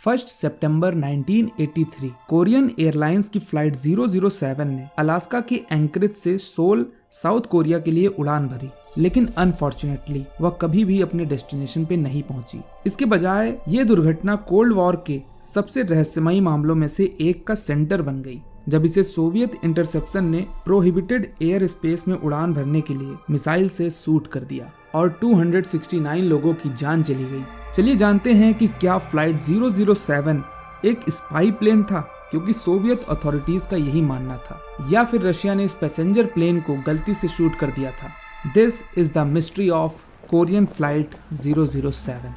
1 सितंबर 1983 Korean airlines की flight 007 ने Alaska के एंकरेज से सोल, साउथ कोरिया के लिए उड़ान भरी, लेकिन अनफॉर्चुनेटली वह कभी भी अपने डेस्टिनेशन पे नहीं पहुंची। इसके बजाय ये दुर्घटना कोल्ड वॉर के सबसे रहस्यमयी मामलों में से एक का सेंटर बन गई, जब इसे सोवियत इंटरसेप्शन ने प्रोहिबिटेड एयर स्पेस में उड़ान भरने के लिए मिसाइल से शूट कर दिया और 269 लोगों की जान चली गई। चलिए जानते हैं कि क्या फ्लाइट 007 एक स्पाई प्लेन था, क्योंकि सोवियत अथॉरिटीज का यही मानना था, या फिर रशिया ने इस पैसेंजर प्लेन को गलती से शूट कर दिया था। This is the mystery of Korean flight 007।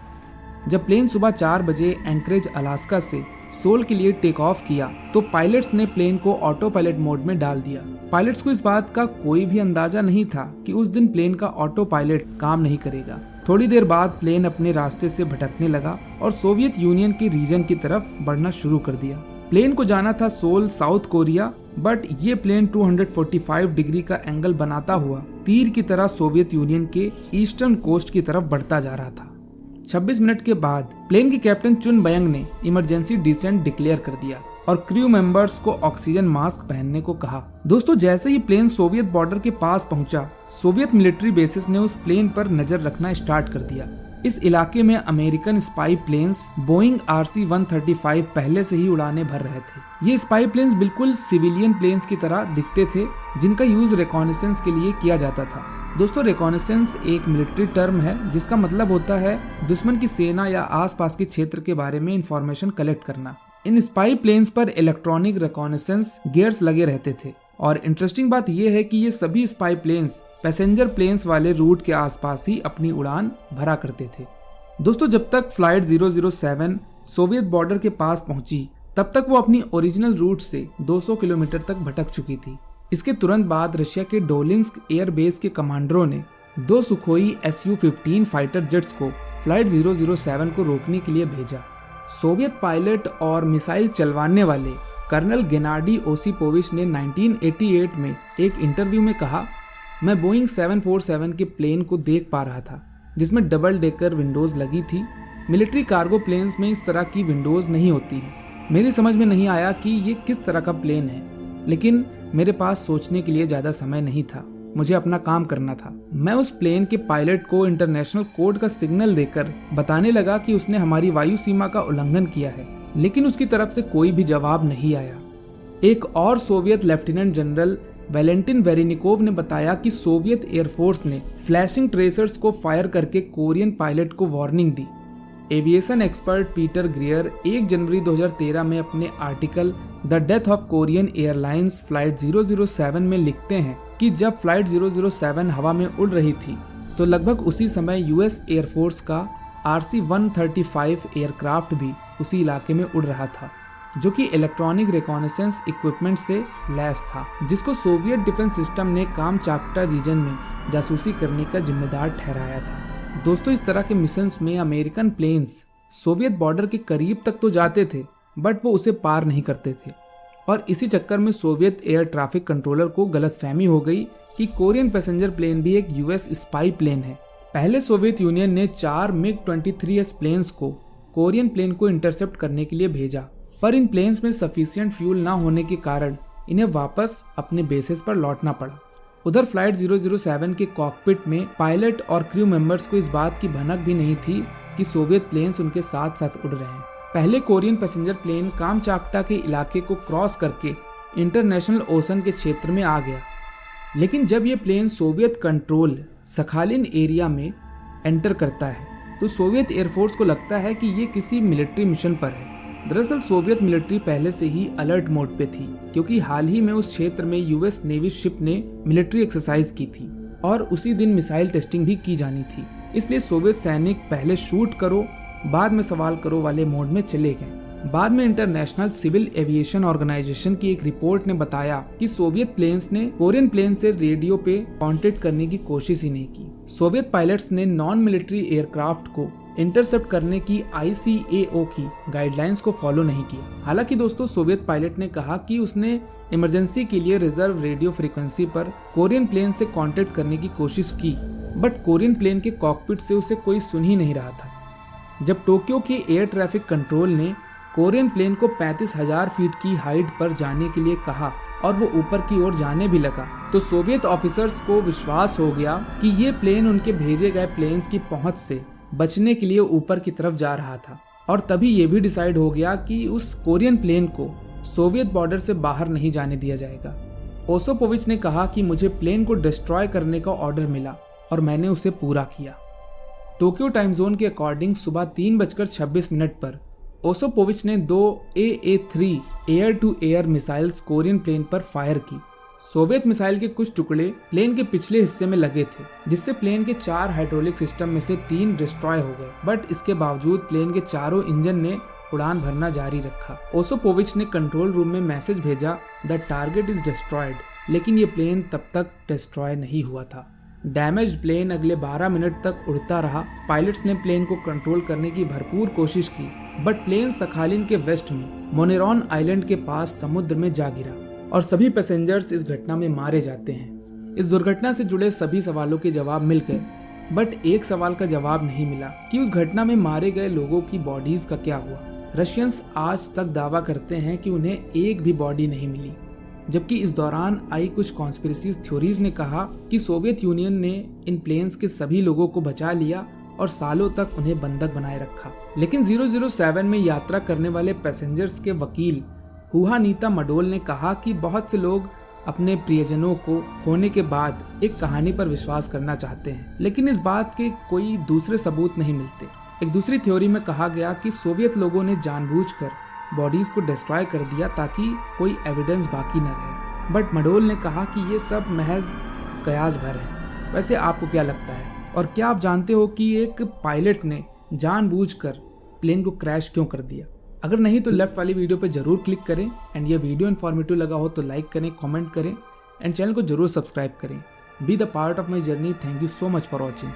जब प्लेन सुबह 4 बजे एंकरेज अलास्का से सोल के लिए टेक ऑफ किया तो पायलट्स ने प्लेन को ऑटो पायलट मोड में डाल दिया। पायलट्स को इस बात का कोई भी अंदाजा नहीं था कि उस दिन प्लेन का ऑटो पायलट काम नहीं करेगा। थोड़ी देर बाद प्लेन अपने रास्ते से भटकने लगा और सोवियत यूनियन के रीजन की तरफ बढ़ना शुरू कर दिया। प्लेन को जाना था सोल, साउथ कोरिया, बट ये प्लेन 245 डिग्री का एंगल बनाता हुआ तीर की तरह सोवियत यूनियन के ईस्टर्न कोस्ट की तरफ बढ़ता जा रहा था। 26 मिनट के बाद प्लेन के कैप्टन चुन बयंग ने इमरजेंसी डिसेंट डिक्लेयर कर दिया और क्रू मेंबर्स को ऑक्सीजन मास्क पहनने को कहा। दोस्तों, जैसे ही प्लेन सोवियत बॉर्डर के पास पहुंचा, सोवियत मिलिट्री बेसिस ने उस प्लेन पर नजर रखना स्टार्ट कर दिया। इस इलाके में American spy planes Boeing RC-135 पहले से ही उड़ाने भर रहे थे। ये स्पाई प्लेन्स बिल्कुल सिविलियन प्लेन्स की तरह दिखते थे, जिनका यूज रिकॉनेसेंस के लिए किया जाता था। दोस्तों, रिकॉनेसेंस एक मिलिट्री टर्म है जिसका मतलब होता है दुश्मन की सेना या आसपास के क्षेत्र के बारे में इंफॉर्मेशन कलेक्ट करना। इन स्पाई प्लेन्स पर इलेक्ट्रॉनिक रिकॉनेसेंस गियर्स लगे रहते थे और इंटरेस्टिंग बात यह है कि ये सभी स्पाई प्लेन्स पैसेंजर प्लेन्स वाले रूट के आसपास ही अपनी उड़ान भरा करते थे। दोस्तों, जब तक फ्लाइट 007 सोवियत बॉर्डर के पास पहुंची, तब तक वो अपनी ओरिजिनल रूट से 200 किलोमीटर तक भटक चुकी थी। इसके तुरंत बाद रशिया के डोलिंस्क एयर बेस के कमांडरों ने 2 सुखोई Su-15 फाइटर जेट्स को फ्लाइट 007 को रोकने के लिए भेजा। सोवियत पायलट और मिसाइल चलवाने वाले कर्नल गेनाडी ओसिपोविच ने 1988 में एक इंटरव्यू में कहा, मैं बोइंग 747 के प्लेन को देख पा रहा था जिसमें डबल डेकर विंडोज लगी थी। मिलिट्री कार्गो प्लेन्स में इस तरह की विंडोज नहीं होती हैं। मेरी समझ में नहीं आया कि ये किस तरह का प्लेन है, लेकिन मेरे पास सोचने के लिए ज्यादा समय नहीं था, मुझे अपना काम करना था। मैं उस प्लेन के पायलट को इंटरनेशनल कोड का सिग्नल देकर बताने लगा कि उसने हमारी वायु सीमा का उल्लंघन किया है, लेकिन उसकी तरफ से कोई भी जवाब नहीं आया। एक और सोवियत लेफ्टिनेंट जनरल वैलेंटिन वेरेनिकोव ने बताया कि सोवियत एयरफोर्स ने फ्लैशिंग ट्रेसर्स को फायर करके कोरियन पायलट को वार्निंग दी। एविएशन एक्सपर्ट पीटर ग्रियर 1 जनवरी 2013 में अपने article the death of Korean airlines flight 007 में लिखते हैं कि जब फ्लाइट 007 हवा में उड़ रही थी तो लगभग उसी समय यूएस एयरफोर्स का RC-135 एयरक्राफ्ट भी उसी इलाके में उड़ रहा था, जो कि इलेक्ट्रॉनिक रिकॉनेसेंस इक्विपमेंट से लैस था, जिसको सोवियत डिफेंस सिस्टम ने कामचाटका रीजन में जासूसी करने का जिम्मेदार ठहराया था। दोस्तों, इस तरह के मिशंस में अमेरिकन प्लेन्स सोवियत बॉर्डर के करीब तक तो जाते थे, बट वो उसे पार नहीं करते थे और इसी चक्कर में सोवियत एयर ट्रैफिक कंट्रोलर को गलतफहमी हो गई कि कोरियन पैसेंजर प्लेन भी एक यूएस स्पाई प्लेन है। पहले सोवियत यूनियन ने 4 MiG-23S प्लेन्स को कोरियन प्लेन को इंटरसेप्ट करने के लिए भेजा, पर इन प्लेन्स में सफिशिएंट फ्यूल ना होने के कारण इन्हें वापस अपने बेसेस पर लौटना पड़ा। उधर फ्लाइट 007 के कॉकपिट में पायलट और क्रू मेंबर्स को इस बात की भनक भी नहीं थी कि सोवियत प्लेन्स उनके साथ साथ उड़ रहे हैं। पहले कोरियन पैसेंजर प्लेन कामचाटका के इलाके को क्रॉस करके इंटरनेशनल ओशन के क्षेत्र में आ गया, लेकिन जब ये plane Soviet control Sakhalin area में एंटर करता है तो सोवियत एयरफोर्स को लगता है कि ये किसी मिलिट्री मिशन पर है। दरअसल सोवियत मिलिट्री पहले से ही अलर्ट मोड पे थी, क्योंकि हाल ही में उस क्षेत्र में यूएस नेवी शिप ने मिलिट्री एक्सरसाइज की थी और उसी दिन मिसाइल टेस्टिंग भी की जानी थी। इसलिए सोवियत सैनिक पहले शूट करो बाद में सवाल करो वाले मोड में चले गए। बाद में इंटरनेशनल सिविल एविएशन ऑर्गेनाइजेशन की एक रिपोर्ट ने बताया कि सोवियत प्लेन्स ने कोरियन प्लेन से रेडियो पे कांटेक्ट करने की कोशिश ही नहीं की। सोवियत पायलट्स ने नॉन मिलिट्री एयरक्राफ्ट को इंटरसेप्ट करने की ICAO की गाइडलाइंस को फॉलो नहीं किया। हालांकि दोस्तों, सोवियत पायलट ने कहा कि उसने इमरजेंसी के लिए रिजर्व रेडियो फ्रीक्वेंसी पर कोरियन प्लेन से कांटेक्ट करने की कोशिश की, बट कोरियन प्लेन के कॉकपिट से उसे कोई सुन ही नहीं रहा था। जब टोक्यो के एयर ट्रैफिक कंट्रोल ने कोरियन प्लेन को 35,000 फीट की हाइट पर जाने के लिए कहा और वो ऊपर की ओर जाने भी लगा, तो सोवियत ऑफिसर्स को विश्वास हो गया कि ये प्लेन उनके भेजे गए प्लेन्स की पहुंच से बचने के लिए ऊपर की तरफ जा रहा था। और तभी ये भी डिसाइड हो गया कि उस कोरियन प्लेन को सोवियत बॉर्डर से बाहर नहीं जाने दिया जाएगा। ओसोपोविच ने कहा कि मुझे प्लेन को डिस्ट्रॉय करने का ऑर्डर मिला और मैंने उसे पूरा किया। टोक्यो टाइम जोन के अकॉर्डिंग सुबह 3:26 पर ओसोपोविच ने 2 AA-3 air to air missiles Korean plane पर फायर की। सोवियत मिसाइल के कुछ टुकड़े प्लेन के पिछले हिस्से में लगे थे, जिससे प्लेन के 4 हाइड्रोलिक सिस्टम में से 3 डिस्ट्रॉय हो गए, बट इसके बावजूद प्लेन के चारों इंजन ने उड़ान भरना जारी रखा। ओसोपोविच ने कंट्रोल रूम में मैसेज भेजा, द टारगेट इज डिस्ट्रॉयड, लेकिन ये प्लेन तब तक डिस्ट्रॉय नहीं हुआ था। डैमेज्ड प्लेन अगले 12 मिनट तक उड़ता रहा। पायलट्स ने प्लेन को कंट्रोल करने की भरपूर कोशिश की, बट प्लेन सखालिन के वेस्ट में मोनेरॉन आइलैंड के पास समुद्र में जा गिरा और सभी पैसेंजर्स इस घटना में मारे जाते हैं। इस दुर्घटना से जुड़े सभी सवालों के जवाब मिल गए, बट एक सवाल का जवाब नहीं मिला कि उस घटना में मारे गए लोगों की बॉडीज का क्या हुआ। रशियंस आज तक दावा करते हैं कि उन्हें एक भी बॉडी नहीं मिली, जबकि इस दौरान आई कुछ कॉन्स्पिरेसी थ्योरीज ने कहा कि सोवियत यूनियन ने इन प्लेन्स के सभी लोगों को बचा लिया और सालों तक उन्हें बंधक बनाए रखा। लेकिन 007 में यात्रा करने वाले पैसेंजर्स के वकील हुहानीता मडोल ने कहा कि बहुत से लोग अपने प्रियजनों को खोने के बाद एक कहानी पर विश्वास करना चाहते हैं, लेकिन इस बात के कोई दूसरे सबूत नहीं मिलते। एक दूसरी थ्योरी में कहा गया कि सोवियत लोगों ने जानबूझकर बॉडीज को डिस्ट्रॉय कर दिया ताकि कोई एविडेंस बाकी न रहे, बट मडोल ने कहा कि ये सब महज कयास भर है। वैसे आपको क्या लगता है, और क्या आप जानते हो कि एक पायलट ने जानबूझकर प्लेन को क्रैश क्यों कर दिया? अगर नहीं तो लेफ्ट वाली वीडियो पे जरूर क्लिक करें, एंड ये वीडियो इन्फॉर्मेटिव लगा हो तो लाइक करें, कमेंट करें, एंड चैनल को जरूर सब्सक्राइब करें। Be the part of my journey. Thank you so much for watching.